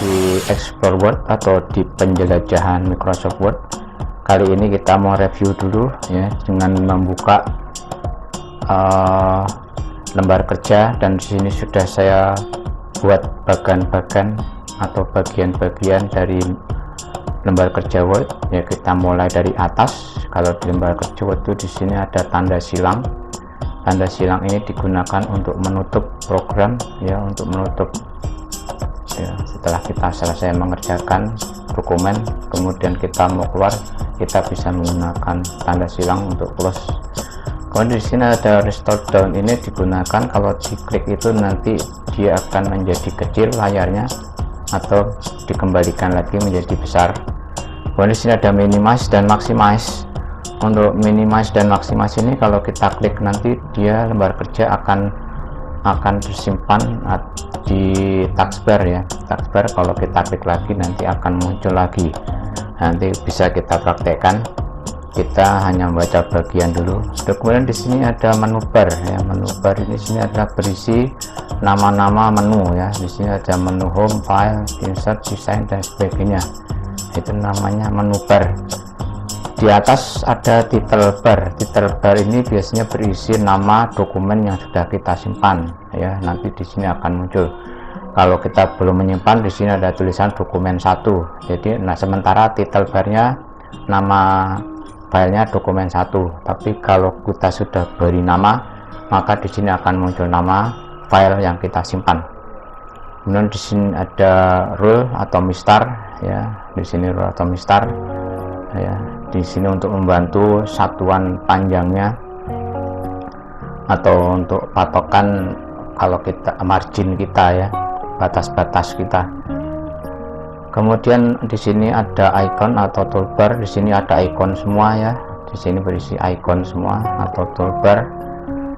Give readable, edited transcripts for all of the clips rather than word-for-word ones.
di Explore Word atau di penjelajahan Microsoft Word. Kali ini kita mau review dulu ya dengan membuka lembar kerja, dan di sini sudah saya buat bagian-bagian atau bagian-bagian dari lembar kerja Word ya. Kita mulai dari atas. Kalau di lembar kerja Word itu di sini ada tanda silang. Tanda silang ini digunakan untuk menutup program ya, untuk menutup ya, setelah kita selesai mengerjakan dokumen kemudian kita mau keluar, kita bisa menggunakan tanda silang untuk close. Kemudian di sini ada restore down, ini digunakan kalau diklik itu nanti dia akan menjadi kecil layarnya atau dikembalikan lagi menjadi besar. Kemudian di sini ada minimize dan maximize. Untuk minimize dan maximize ini kalau kita klik nanti dia lembar kerja akan tersimpan di taskbar ya. Taskbar kalau kita klik lagi nanti akan muncul lagi. Nanti bisa kita praktekkan. Kita hanya membaca bagian dulu. Kemudian di sini ada menu bar ya. Menu bar ini sini ada berisi nama-nama menu ya. Di sini ada menu home, file, insert, design dan sebagainya. Itu namanya menu bar. Di atas ada title bar. Title bar ini biasanya berisi nama dokumen yang sudah kita simpan ya. Nanti di sini akan muncul. Kalau kita belum menyimpan, di sini ada tulisan dokumen 1. Jadi sementara title barnya nama filenya dokumen 1. Tapi kalau kita sudah beri nama, maka di sini akan muncul nama file yang kita simpan. Kemudian di sini ada rule atau mistar ya. Di sini rule atau mistar ya. Di sini untuk membantu satuan panjangnya atau untuk patokan kalau kita margin kita ya, batas-batas kita. Kemudian di sini ada icon atau toolbar. Di sini ada icon semua ya. Di sini berisi icon semua atau toolbar.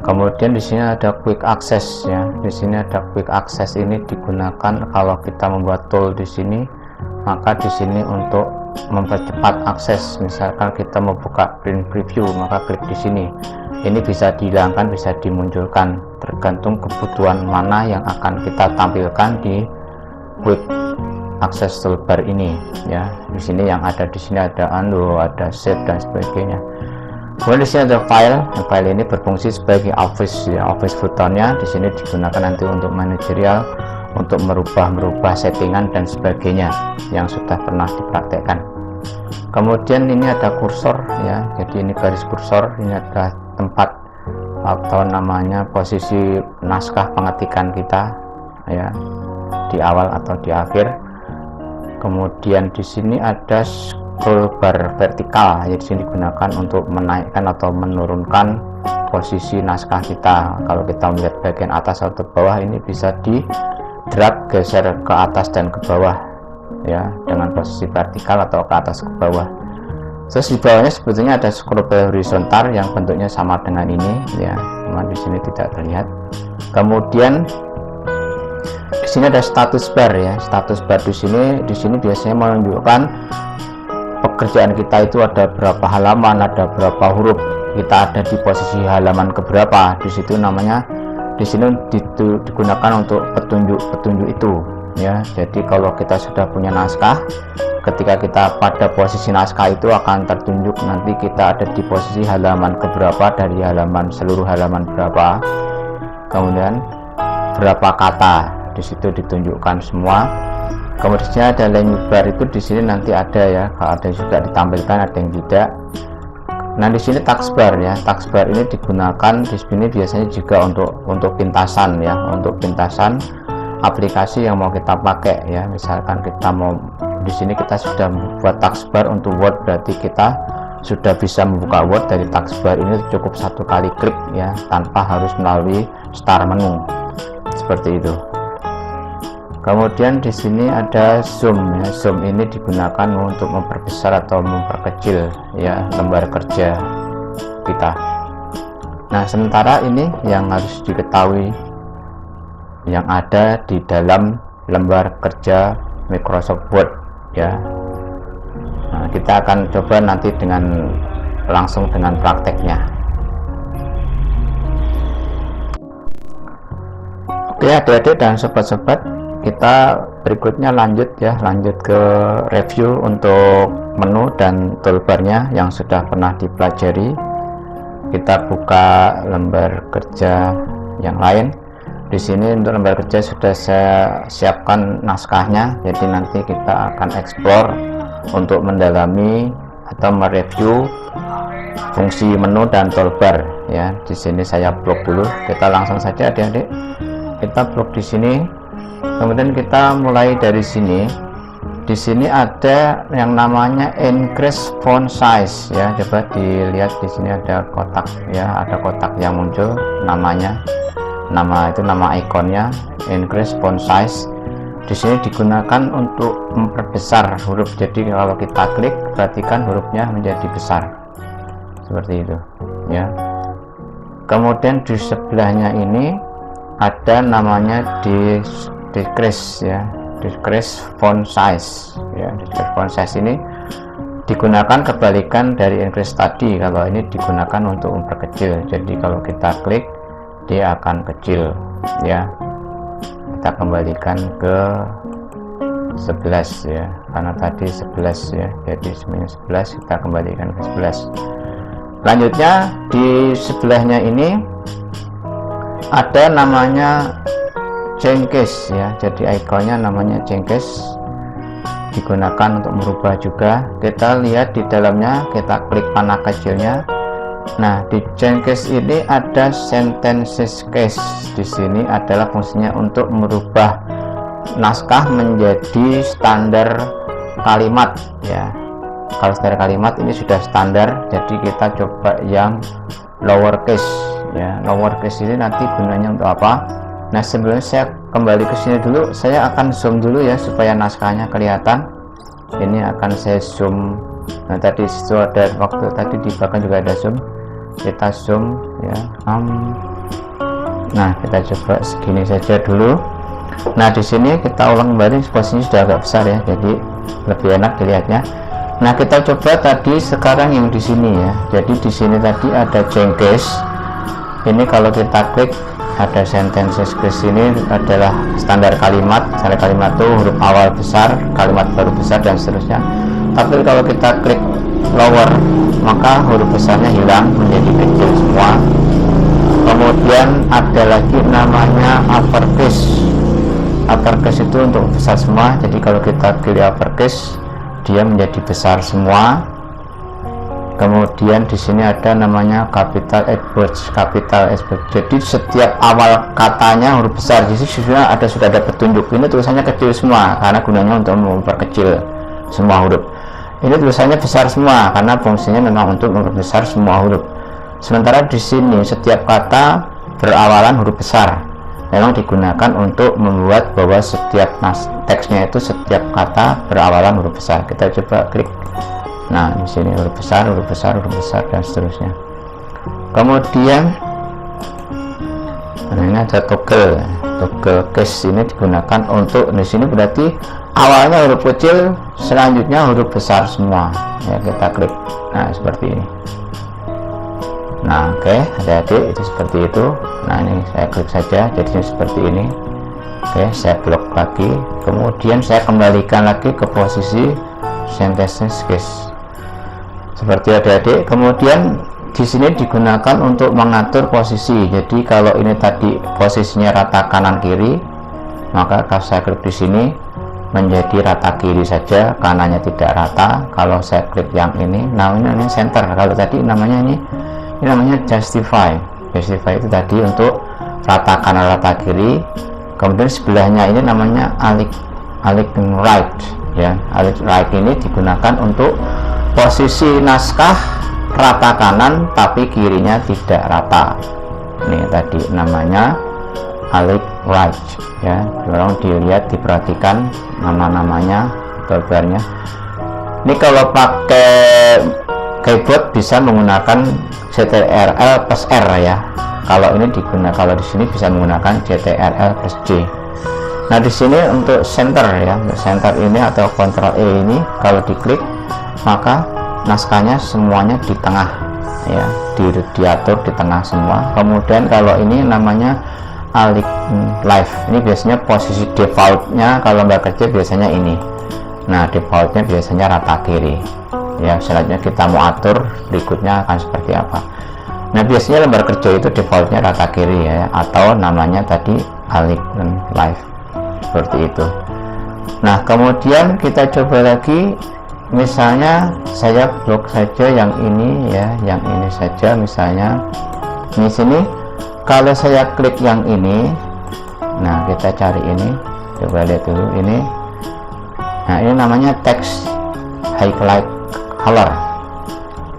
Kemudian di sini ada quick access ya. Di sini ada quick access, ini digunakan kalau kita membuat tool di sini, maka di sini untuk mempercepat akses. Misalkan kita membuka print preview, maka klik di sini. Ini bisa dihilangkan, bisa dimunculkan tergantung kebutuhan mana yang akan kita tampilkan di quick access toolbar ini ya. Di sini yang ada di sini ada undo, ada save dan sebagainya. Kemudian di sini ada file. File ini berfungsi sebagai office ya, office buttonnya di sini digunakan nanti untuk manajerial, untuk merubah settingan dan sebagainya yang sudah pernah dipraktekkan. Kemudian ini ada kursor ya. Jadi ini garis kursor, ini ada tempat atau namanya posisi naskah pengetikan kita ya, di awal atau di akhir. Kemudian di sini ada scroll bar vertikal ya. Di sini digunakan untuk menaikkan atau menurunkan posisi naskah kita. Kalau kita melihat bagian atas atau bawah, ini bisa di drag, geser ke atas dan ke bawah ya, dengan posisi vertikal atau ke atas ke bawah. Terus di bawahnya sebetulnya ada scroll bar horizontal yang bentuknya sama dengan ini ya, cuma di sini tidak terlihat. Kemudian di sini ada status bar ya. Status bar di sini biasanya menunjukkan pekerjaan kita itu ada berapa halaman, ada berapa huruf, kita ada di posisi halaman keberapa. Di situ namanya, di sini digunakan untuk petunjuk itu ya. Jadi kalau kita sudah punya naskah, ketika kita pada posisi naskah itu akan tertunjuk nanti kita ada di posisi halaman keberapa dari seluruh halaman berapa, kemudian berapa kata, di situ ditunjukkan semua. Kemudian ada language bar, itu di sini nanti ada ya, kalau ada juga ditampilkan, ada yang tidak. Nah di sini taskbar ya. Taskbar ini digunakan di sini biasanya juga untuk pintasan ya, untuk pintasan aplikasi yang mau kita pakai ya. Misalkan kita mau, di sini kita sudah buat taskbar untuk Word, berarti kita sudah bisa membuka Word dari taskbar ini cukup satu kali klik ya, tanpa harus melalui start menu seperti itu. Kemudian di sini ada zoom ya. Zoom ini digunakan untuk memperbesar atau memperkecil ya lembar kerja kita. Nah sementara ini yang harus diketahui yang ada di dalam lembar kerja Microsoft Word ya. Nah, kita akan coba nanti langsung dengan prakteknya. Oke adik-adik dan sobat-sobat, kita berikutnya lanjut ke review untuk menu dan toolbarnya yang sudah pernah dipelajari. Kita buka lembar kerja yang lain. Di sini untuk lembar kerja sudah saya siapkan naskahnya, jadi nanti kita akan explore untuk mendalami atau mereview fungsi menu dan toolbar ya. Di sini saya blok dulu, kita langsung saja adik-adik, kita blok di sini. Kemudian kita mulai dari sini. Di sini ada yang namanya increase font size ya. Coba dilihat, di sini ada kotak ya, ada kotak yang muncul namanya. Nama ikonnya increase font size. Di sini digunakan untuk memperbesar huruf. Jadi kalau kita klik, perhatikan hurufnya menjadi besar seperti itu ya. Kemudian di sebelahnya ini ada namanya decrease ya, decrease font size ya. Decrease font size ini digunakan kebalikan dari increase tadi. Kalau ini digunakan untuk memperkecil, jadi kalau kita klik dia akan kecil ya. Kita kembalikan ke 11 ya, karena tadi 11 ya, jadi semuanya 11, kita kembalikan ke 11. Lanjutnya di sebelahnya ini ada namanya changes ya, jadi ikonnya namanya changes, digunakan untuk merubah juga. Kita lihat di dalamnya, kita klik panah kecilnya. Nah, di changes ini ada sentences case. Di sini adalah fungsinya untuk merubah naskah menjadi standar kalimat ya. Kalau standar kalimat ini sudah standar, jadi kita coba yang lowercase ya. Lowercase ini nanti gunanya untuk apa? Nah, sebelumnya saya kembali ke sini dulu, saya akan zoom dulu ya supaya naskahnya kelihatan. Ini akan saya zoom. Nah, tadi itu ada waktu tadi di belakang juga ada zoom, kita zoom ya. Nah, kita coba segini saja dulu. Nah, di sini kita ulang kembali, posisinya sudah agak besar ya, jadi lebih enak dilihatnya. Nah, kita coba tadi sekarang yang di sini ya. Jadi di sini tadi ada changes. Ini kalau kita klik ada sentences case, ini adalah standar kalimat. Standar kalimat itu huruf awal besar, kalimat baru besar dan seterusnya. Tapi kalau kita klik lower, maka huruf besarnya hilang menjadi kecil semua. Kemudian ada lagi namanya uppercase. Uppercase itu untuk besar semua, jadi kalau kita klik uppercase dia menjadi besar semua. Kemudian di sini ada namanya capital Edwards, capital Edwards. Jadi setiap awal katanya huruf besar. Di sini sudah ada petunjuk. Ini tulisannya kecil semua karena gunanya untuk memperkecil semua huruf. Ini tulisannya besar semua karena fungsinya memang untuk memperbesar semua huruf. Sementara di sini setiap kata berawalan huruf besar, memang digunakan untuk membuat bahwa setiap teksnya itu setiap kata berawalan huruf besar. Kita coba klik. Nah, di sini huruf besar, huruf besar, huruf besar dan seterusnya. Kemudian ini ada toggle case, ini digunakan untuk, di sini berarti awalnya huruf kecil, selanjutnya huruf besar semua ya. Kita klik, nah seperti ini. Nah, oke, adik-adik, itu seperti itu. Nah, ini saya klik saja, jadinya seperti ini. Oke, saya blok lagi, kemudian saya kembalikan lagi ke posisi sentences case seperti adik-adik. Kemudian di sini digunakan untuk mengatur posisi. Jadi kalau ini tadi posisinya rata kanan kiri, maka kalau saya klik di sini menjadi rata kiri saja, kanannya tidak rata. Kalau saya klik yang ini, namanya ini center. Kalau tadi namanya ini namanya justify. Justify itu tadi untuk rata kanan rata kiri. Kemudian sebelahnya ini namanya alik right ya. Alik right ini digunakan untuk posisi naskah rata kanan tapi kirinya tidak rata. Ini tadi namanya alik right ya. Tolong dilihat, diperhatikan nama-namanya, gambarnya. Ini kalau pakai keyboard bisa menggunakan CTRL plus R ya. Kalau ini digunakan, kalau di sini bisa menggunakan CTRL plus J. Nah, di sini untuk center ya, untuk center ini atau Ctrl E ini kalau diklik maka naskahnya semuanya di tengah ya, diatur di tengah semua. Kemudian kalau ini namanya alik live. Ini biasanya posisi defaultnya kalau nggak kerja biasanya ini. Nah, defaultnya biasanya rata kiri ya. Selanjutnya kita mau atur berikutnya akan seperti apa. Nah, biasanya lembar kerja itu defaultnya rata kiri ya, atau namanya tadi align live seperti itu. Nah, kemudian kita coba lagi, misalnya saya blok saja yang ini ya, yang ini saja misalnya. Di sini kalau saya klik yang ini, nah kita cari ini, coba lihat dulu ini. Nah, ini namanya text highlight color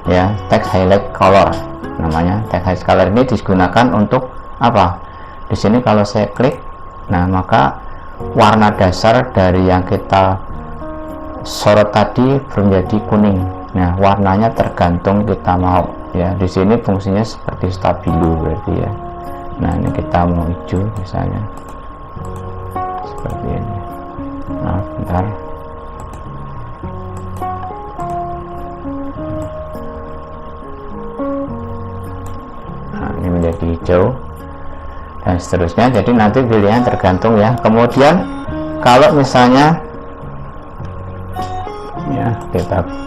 ya, text highlight color namanya. Text highlight color ini digunakan untuk apa? Di sini kalau saya klik, nah maka warna dasar dari yang kita sorot tadi menjadi kuning. Nah, warnanya tergantung kita mau ya. Di sini fungsinya seperti stabilo berarti ya. Nah, ini kita mau hijau misalnya seperti ini. Nah, bentar. Nah, ini menjadi hijau dan seterusnya. Jadi nanti pilihan tergantung ya. Kemudian kalau misalnya ya,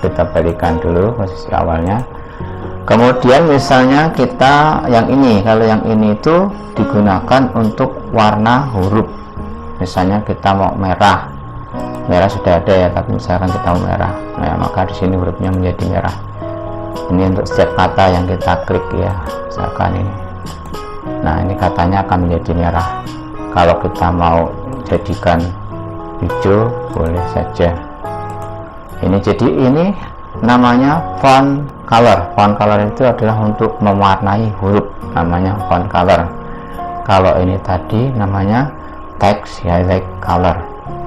kita balikan dulu posisi awalnya. Kemudian misalnya kita yang ini, kalau yang ini itu digunakan untuk warna huruf. Misalnya kita mau merah sudah ada ya, tapi misalkan kita mau merah, nah maka di sini hurufnya menjadi merah. Ini untuk setiap kata yang kita klik ya, misalkan ini. Nah, ini katanya akan menjadi merah. Kalau kita mau jadikan hijau boleh saja. Ini jadi ini namanya font color. Font color itu adalah untuk mewarnai huruf, namanya font color. Kalau ini tadi namanya text highlight color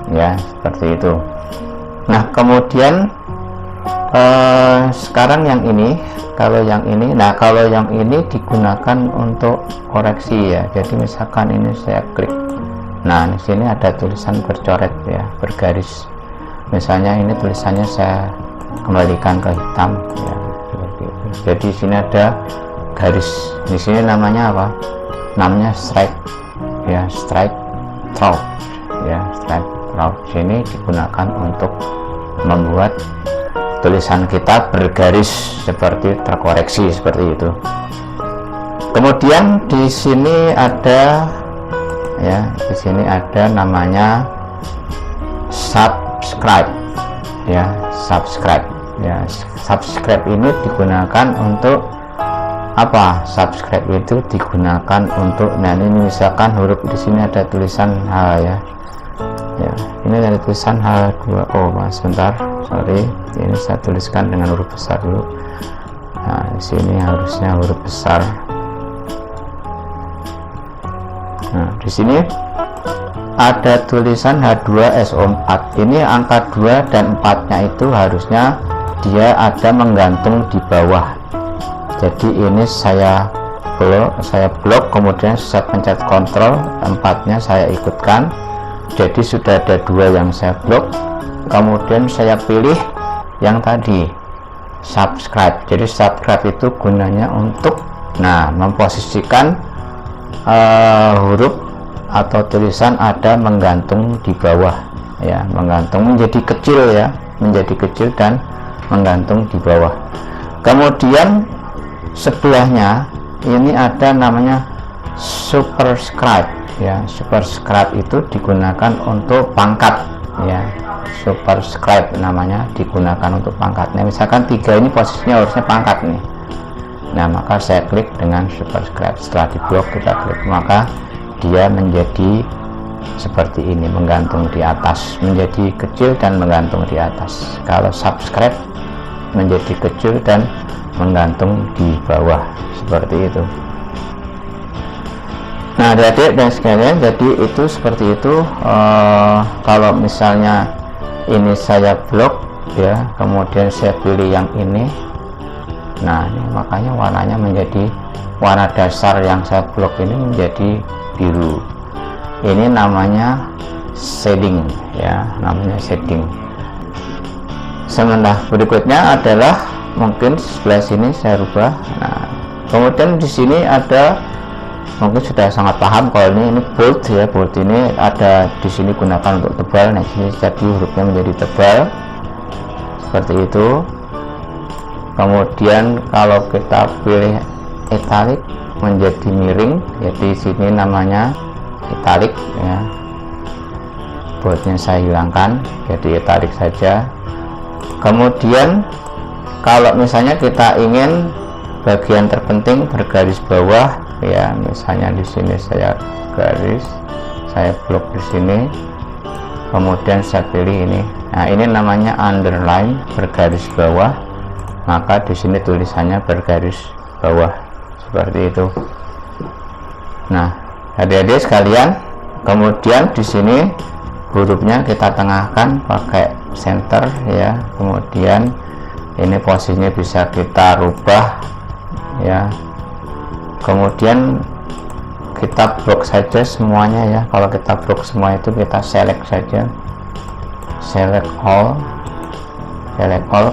ya, seperti itu. Nah, kemudian sekarang yang ini, kalau yang ini, nah kalau yang ini digunakan untuk koreksi ya. Jadi misalkan ini saya klik, nah di sini ada tulisan bercoret ya, bergaris. Misalnya ini tulisannya saya kembalikan ke hitam ya, seperti itu. Jadi di sini ada garis. Di sini namanya apa? Namanya strike ya, strike through ya, strike through. Sini digunakan untuk membuat tulisan kita bergaris seperti terkoreksi seperti itu. Kemudian di sini ada ya, di sini ada namanya subscribe ya, subscribe ya. Subscribe ini digunakan untuk apa? Subscribe itu digunakan untuk, nah ini misalkan huruf di sini ada tulisan H ya. Ya, ini ada tulisan H2O, sebentar, sorry, ini saya tuliskan dengan huruf besar dulu. Nah, di sini harusnya huruf besar. Nah, di sini ada tulisan H2SO4. Ini angka 2 dan 4-nya itu harusnya dia ada menggantung di bawah. Jadi ini saya blok, kemudian saya pencet kontrol, 4-nya saya ikutkan. Jadi sudah ada 2 yang saya blok, kemudian saya pilih yang tadi subscribe. Jadi subscribe itu gunanya untuk memposisikan huruf atau tulisan ada menggantung di bawah ya, menggantung menjadi kecil ya, menjadi kecil dan menggantung di bawah. Kemudian sebelahnya ini ada namanya superscribe ya. Superscribe itu digunakan untuk pangkat ya, superscribe namanya, digunakan untuk pangkatnya. Misalkan 3 ini posisinya harusnya pangkat nih, nah maka saya klik dengan superscribe. Setelah diblok kita klik, maka dia menjadi seperti ini, menggantung di atas, menjadi kecil dan menggantung di atas. Kalau subscribe menjadi kecil dan menggantung di bawah, seperti itu. Nah, adik-adik dan sekalian, jadi itu seperti itu. Kalau misalnya ini saya blok ya, kemudian saya pilih yang ini, nah ini makanya warnanya menjadi, warna dasar yang saya blok ini menjadi biru. Ini namanya shading ya, namanya shading. Sementara berikutnya adalah mungkin sebelah sini saya rubah. Nah, kemudian di sini ada mungkin sudah sangat paham kalau ini bold ya. Bold ini ada di sini gunakan untuk tebal. Nah, sini jadi hurufnya menjadi tebal seperti itu. Kemudian kalau kita pilih italic menjadi miring, jadi sini namanya italic ya. Boldnya saya hilangkan, jadi italic saja. Kemudian kalau misalnya kita ingin bagian terpenting bergaris bawah ya, misalnya di sini saya garis, saya blok di sini, kemudian saya pilih ini. Nah, ini namanya underline, bergaris bawah, maka di sini tulisannya bergaris bawah seperti itu. Nah, adik-adik sekalian, kemudian di sini hurufnya kita tengahkan pakai center ya. Kemudian ini posisinya bisa kita rubah ya. Kemudian kita blok saja semuanya ya. Kalau kita blok semua itu kita select saja, select all,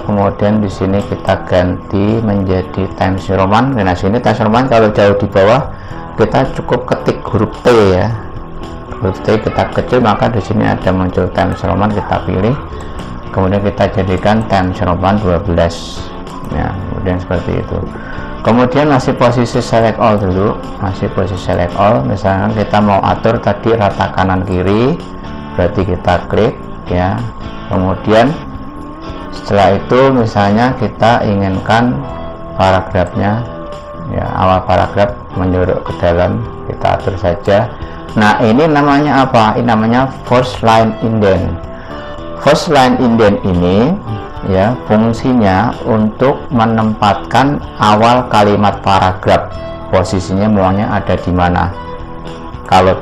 kemudian di sini kita ganti menjadi Times Roman. Nah, sini Times Roman kalau jauh di bawah kita cukup ketik huruf T ya, huruf T kita kecil, maka di sini ada muncul Times Roman, kita pilih, kemudian kita jadikan Times Roman 12 ya. Kemudian seperti itu. Kemudian masih posisi select all dulu, masih posisi select all. Misalkan kita mau atur tadi rata kanan kiri, berarti kita klik ya. Kemudian setelah itu misalnya kita inginkan paragrafnya ya, awal paragraf menjorok ke dalam, kita atur saja. Nah, ini namanya apa? Ini namanya first line indent. First line indent ini ya, fungsinya untuk menempatkan awal kalimat paragraf, posisinya maunya ada di mana. Kalau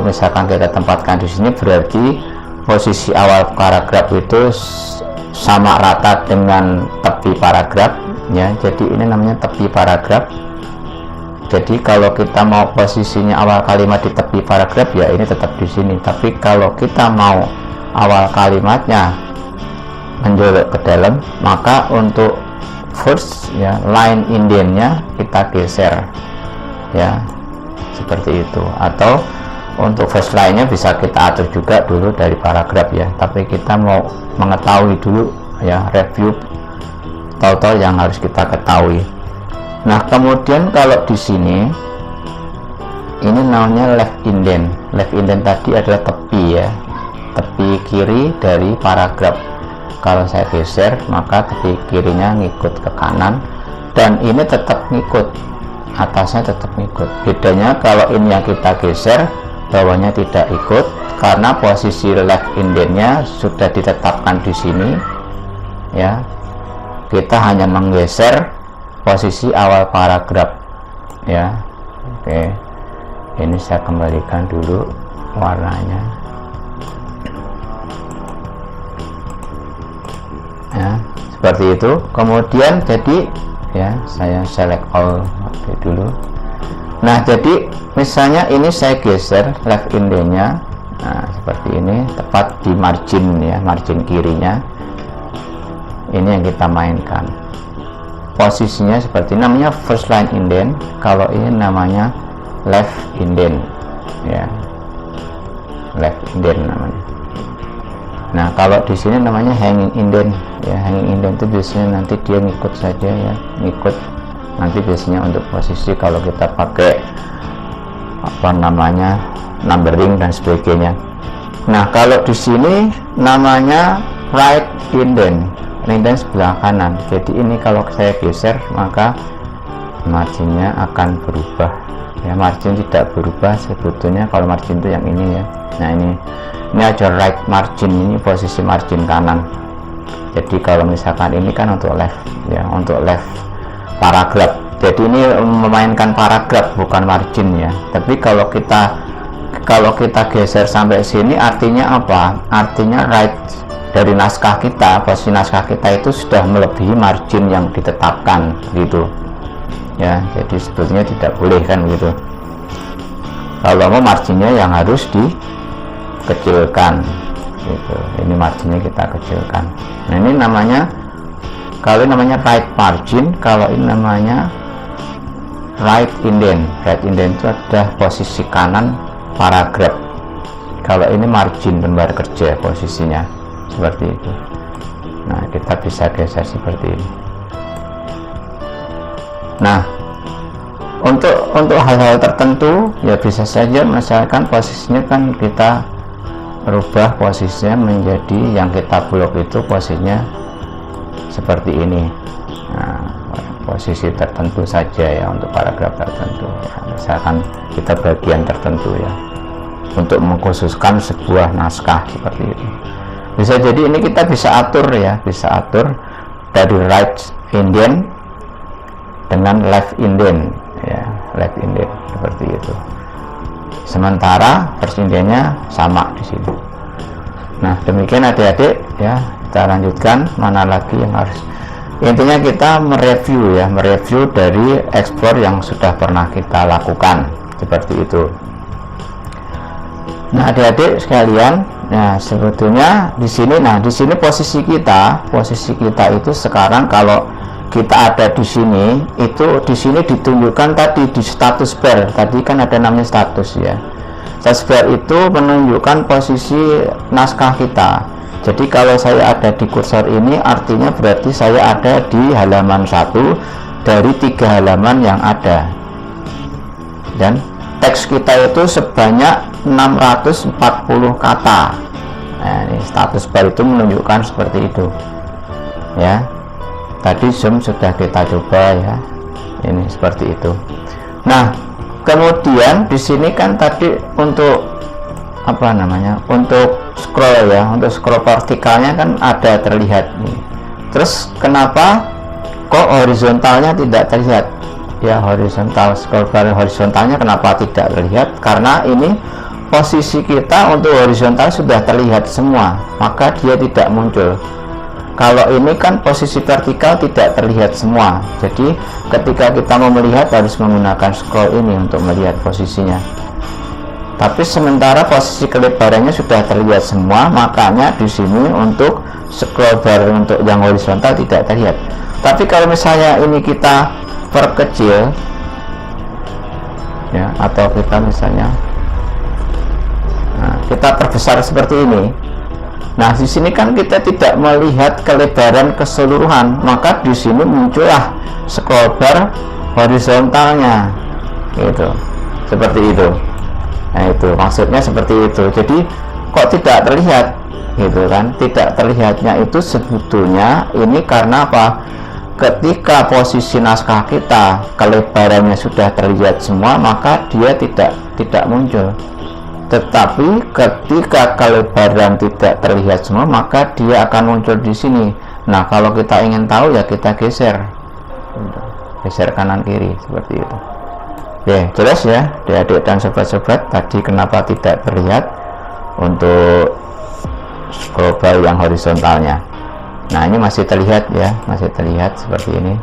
misalkan kita tempatkan di sini, berarti posisi awal paragraf itu sama rata dengan tepi paragraf ya. Jadi ini namanya tepi paragraf. Jadi kalau kita mau posisinya awal kalimat di tepi paragraf ya, ini tetap di sini. Tapi kalau kita mau awal kalimatnya menjorok ke dalam, maka untuk first ya, line indentnya kita geser ya, seperti itu. Atau untuk first line-nya bisa kita atur juga dulu dari paragraf ya, tapi kita mau mengetahui dulu ya, review total yang harus kita ketahui. Nah, kemudian kalau di sini ini namanya left indent. Left indent tadi adalah tepi ya, tepi kiri dari paragraf. Kalau saya geser, maka tepi kirinya ngikut ke kanan, dan ini tetap ngikut, atasnya tetap ngikut. Bedanya kalau ini yang kita geser, bawahnya tidak ikut, karena posisi left indentnya sudah ditetapkan di sini ya. Kita hanya menggeser posisi awal paragraf ya. Oke, ini saya kembalikan dulu warnanya ya, seperti itu. Kemudian jadi ya, saya select all dulu. Nah, jadi misalnya ini saya geser left indentnya, nah seperti ini, tepat di margin ya, margin kirinya. Ini yang kita mainkan, posisinya seperti namanya first line indent. Kalau ini namanya left indent ya, left indent namanya. Nah, kalau di sini namanya hanging indent ya. Hanging indent itu biasanya nanti dia ngikut saja ya, ngikut nanti biasanya untuk posisi kalau kita pakai apa namanya numbering dan sebagainya. Nah, kalau di sini namanya right indent, indent sebelah kanan. Jadi ini kalau saya geser, maka marginnya akan berubah ya. Margin tidak berubah sebetulnya kalau margin itu yang ini ya. Nah, ini aja right margin, ini posisi margin kanan. Jadi kalau misalkan ini kan untuk left ya, untuk left paragraf. Jadi ini memainkan paragraf bukan margin ya. Tapi kalau kita geser sampai sini, artinya apa? Artinya right dari naskah kita, posisi naskah kita itu sudah melebihi margin yang ditetapkan gitu ya. Jadi sebetulnya tidak boleh kan gitu. Kalau mau marginnya yang harus dikecilkan gitu. Ini marginnya kita kecilkan. Nah, ini namanya, kalau ini namanya right margin, kalau ini namanya right indent. Right indent itu adalah posisi kanan paragraf. Kalau ini margin lembar kerja posisinya seperti itu. Nah, kita bisa geser seperti ini. Nah, untuk hal-hal tertentu ya bisa saja, misalkan posisinya kan kita rubah posisinya menjadi yang kita blok itu posisinya seperti ini. Nah, posisi tertentu saja ya untuk paragraf tertentu ya. Misalkan kita bagian tertentu ya, untuk mengkhususkan sebuah naskah seperti itu. Bisa jadi ini kita bisa atur ya, bisa atur dari right indent dengan left indent ya, left indent seperti itu. Sementara first indentnya sama di sini. Nah, demikian adik-adik ya. Kita lanjutkan, mana lagi yang harus, intinya kita mereview ya, mereview dari explore yang sudah pernah kita lakukan seperti itu. Nah, adik-adik sekalian, nah sebetulnya di sini, nah di sini posisi kita itu sekarang kalau kita ada di sini, itu di sini ditunjukkan tadi di status bar. Tadi kan ada namanya status ya. Status bar itu menunjukkan posisi naskah kita. Jadi kalau saya ada di kursor ini, artinya berarti saya ada di halaman 1 dari 3 halaman yang ada. Dan teks kita itu sebanyak 640 kata. Nah, ini status bar itu menunjukkan seperti itu ya. Tadi zoom sudah kita coba ya, ini seperti itu. Nah, kemudian di sini kan tadi untuk apa namanya, untuk scroll ya, untuk scroll vertikalnya kan ada terlihat nih. Terus kenapa kok horizontalnya tidak terlihat ya? Horizontal, scroll bar horizontalnya kenapa tidak terlihat? Karena ini posisi kita untuk horizontal sudah terlihat semua, maka dia tidak muncul. Kalau ini kan posisi vertikal tidak terlihat semua, jadi ketika kita mau melihat harus menggunakan scroll ini untuk melihat posisinya. Tapi sementara posisi kelebarannya sudah terlihat semua, makanya di sini untuk scroll bar untuk yang horizontal tidak terlihat. Tapi kalau misalnya ini kita perkecil ya, atau kita misalnya kita perbesar seperti ini. Nah, di sini kan kita tidak melihat kelebaran keseluruhan, maka di sini muncullah scroll bar horizontalnya, gitu, seperti itu. Nah, itu maksudnya seperti itu. Jadi kok tidak terlihat, gitu kan? Tidak terlihatnya itu sebetulnya ini karena apa? Ketika posisi naskah kita kelebarannya sudah terlihat semua, maka dia tidak muncul. Tetapi ketika kelebaran tidak terlihat semua, maka dia akan muncul di sini. Nah, kalau kita ingin tahu ya kita geser kanan kiri seperti itu. Oke, jelas ya adik-adik dan sobat-sobat, tadi kenapa tidak terlihat untuk scroll bar yang horizontalnya. Nah, ini masih terlihat ya, masih terlihat seperti ini.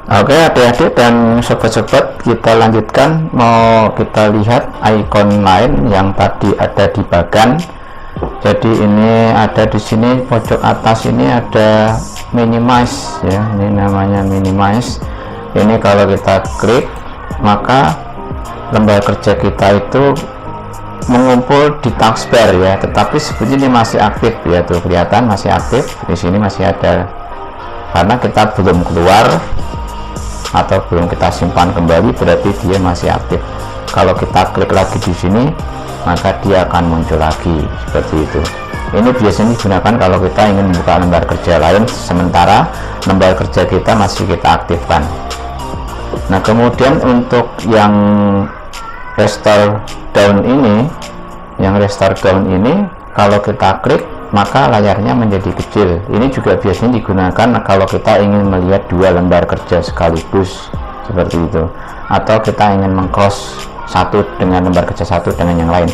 Oke, adik-adik dan sobat-sobat, kita lanjutkan. Mau kita lihat ikon lain yang tadi ada di bagan. Jadi ini ada di sini pojok atas ini ada minimize ya, ini namanya minimize. Ini kalau kita klik maka lembar kerja kita itu mengumpul di taskbar ya, tetapi sebetulnya ini masih aktif ya, tuh kelihatan masih aktif. Di sini masih ada karena kita belum keluar atau belum kita simpan kembali, berarti dia masih aktif. Kalau kita klik lagi di sini maka dia akan muncul lagi seperti itu. Ini biasanya digunakan kalau kita ingin membuka lembar kerja lain sementara lembar kerja kita masih kita aktifkan. Nah, kemudian untuk yang restore down ini, kalau kita klik maka layarnya menjadi kecil. Ini juga biasanya digunakan kalau kita ingin melihat dua lembar kerja sekaligus seperti itu, atau kita ingin meng-cross satu dengan lembar kerja satu dengan yang lain.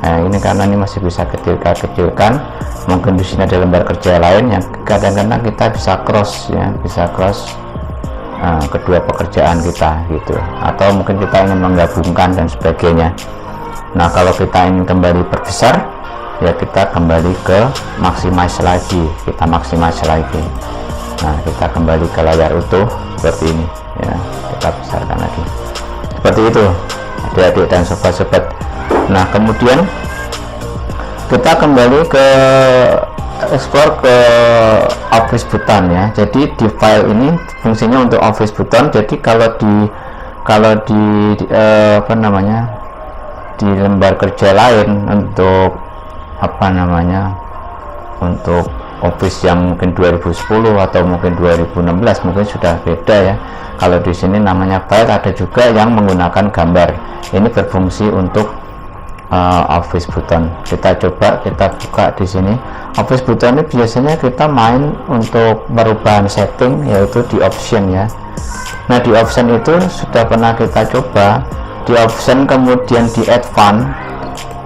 Nah, ini karena ini masih bisa kecilkan, mungkin di sini ada lembar kerja lain yang kadang-kadang kita bisa cross ya, bisa cross kedua pekerjaan kita gitu, atau mungkin kita ingin menggabungkan dan sebagainya. Nah, kalau kita ingin kembali perbesar ya kita kembali ke maximize lagi, kita maximize lagi. Nah, kita kembali ke layar utuh seperti ini. ya, kita besarkan lagi seperti itu adik-adik dan sobat-sobat. Nah kemudian kita kembali ke explore ke Office button ya. Jadi di file ini fungsinya untuk Office button. Jadi kalau di apa namanya, di lembar kerja lain untuk apa namanya, untuk Office yang mungkin 2010 atau mungkin 2016 mungkin sudah beda ya. Kalau di sini namanya file, ada juga yang menggunakan gambar. Ini berfungsi untuk Office button. Kita coba kita buka di sini. Office button ini biasanya kita main untuk perubahan setting, yaitu di option ya. Nah di option itu sudah pernah kita coba. Di option kemudian di advance.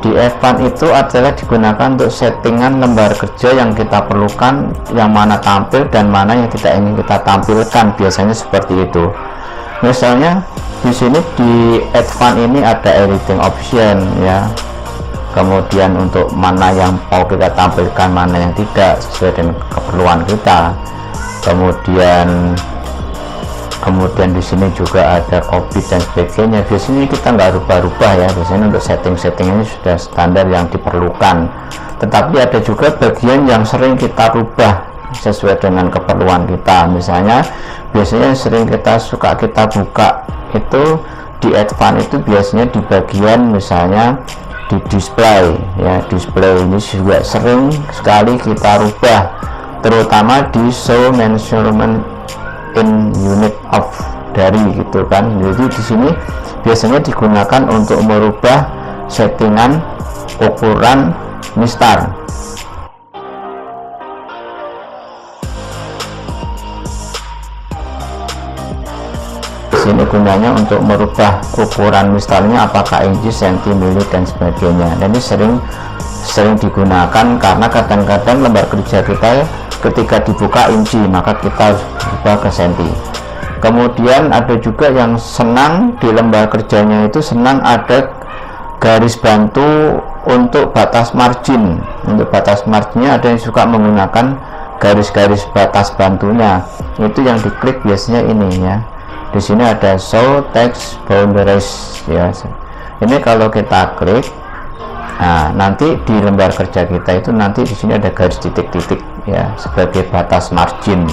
Di advance itu adalah digunakan untuk settingan lembar kerja yang kita perlukan, yang mana tampil dan mana yang tidak ingin kita tampilkan. Biasanya seperti itu. Misalnya di sini di advance ini ada editing option ya. Kemudian untuk mana yang mau kita tampilkan, mana yang tidak, sesuai dengan keperluan kita. Kemudian di sini juga ada copy dan sebagainya. Biasanya kita nggak rubah-rubah ya, biasanya untuk setting ini sudah standar yang diperlukan. Tetapi ada juga bagian yang sering kita rubah sesuai dengan keperluan kita. Misalnya biasanya sering kita buka itu di advance itu biasanya di bagian misalnya di display ya. Display ini juga sering sekali kita rubah, terutama di show measurement in unit of dari gitu kan. Jadi di sini biasanya digunakan untuk merubah settingan ukuran mistar. Ini gunanya untuk merubah ukuran mistarnya, apakah inci, senti, mili dan sebagainya. Dan ini sering digunakan karena kadang-kadang lembar kerja kita ketika dibuka inci, maka kita harus berubah ke senti. Kemudian ada juga yang senang di lembar kerjanya itu senang ada garis bantu untuk batas margin. Untuk batas marginnya ada yang suka menggunakan garis-garis batas bantunya. Itu yang diklik biasanya ini ya. Di sini ada show text boundaries ya. Ini kalau kita klik, nah nanti di lembar kerja kita itu nanti di sini ada garis titik-titik ya sebagai batas margin.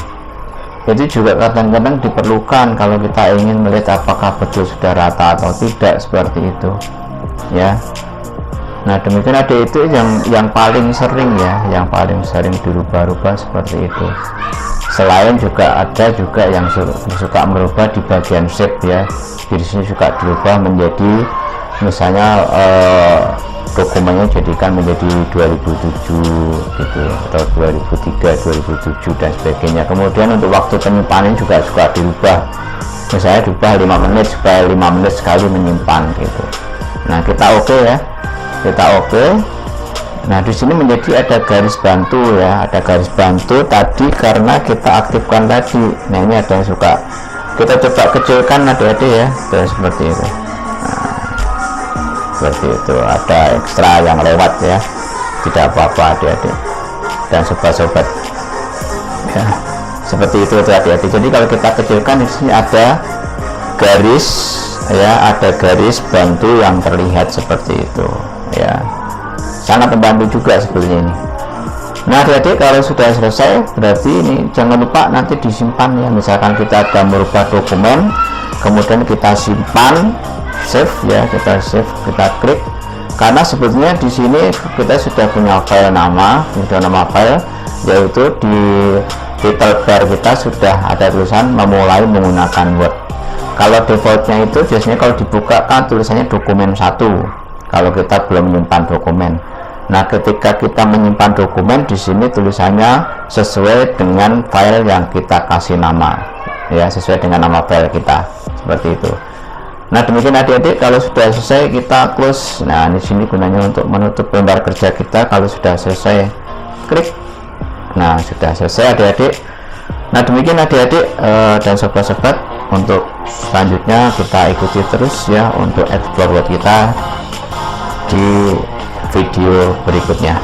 Itu juga kadang-kadang diperlukan kalau kita ingin melihat apakah betul sudah rata atau tidak, seperti itu ya. Nah demikian, ada itu yang paling sering ya, yang paling sering dirubah-rubah seperti itu. Selain juga ada juga yang suka merubah di bagian shape ya. Di sini suka dirubah menjadi misalnya dokumennya jadikan menjadi 2007 gitu atau 2003, 2007 dan sebagainya. Kemudian untuk waktu penyimpanan juga suka dirubah, misalnya dirubah 5 menit supaya 5 menit sekali menyimpan gitu. Nah kita oke ya, kita oke. Nah di sini menjadi ada garis bantu ya, ada garis bantu tadi karena kita aktifkan tadi. Nah ini ada yang suka, kita coba kecilkan adik-adik ya, terus seperti itu. Nah, seperti itu, ada ekstra yang lewat ya, tidak apa-apa adik-adik dan sobat-sobat ya, seperti itu adik-adik. Jadi kalau kita kecilkan di sini ada garis ya, ada garis bantu yang terlihat seperti itu ya. Sangat membantu juga sebetulnya ini. Nah adik-adik, kalau sudah selesai berarti ini jangan lupa nanti disimpan ya. Misalkan kita ada merubah dokumen, kemudian kita simpan, save ya, kita save, kita klik. Karena sebetulnya di sini kita sudah punya file nama, file, yaitu di title bar kita sudah ada tulisan memulai menggunakan Word. Kalau defaultnya itu biasanya kalau dibuka kan tulisannya dokumen 1 kalau kita belum menyimpan dokumen. Nah ketika kita menyimpan dokumen, di sini tulisannya sesuai dengan file yang kita kasih nama ya, sesuai dengan nama file kita, seperti itu. Nah demikian adik-adik, kalau sudah selesai kita close. Nah di sini gunanya untuk menutup lembar kerja kita. Kalau sudah selesai klik. Nah sudah selesai adik-adik. Nah demikian adik-adik dan sobat-sobat, untuk selanjutnya kita ikuti terus ya untuk explore Word kita di video berikutnya.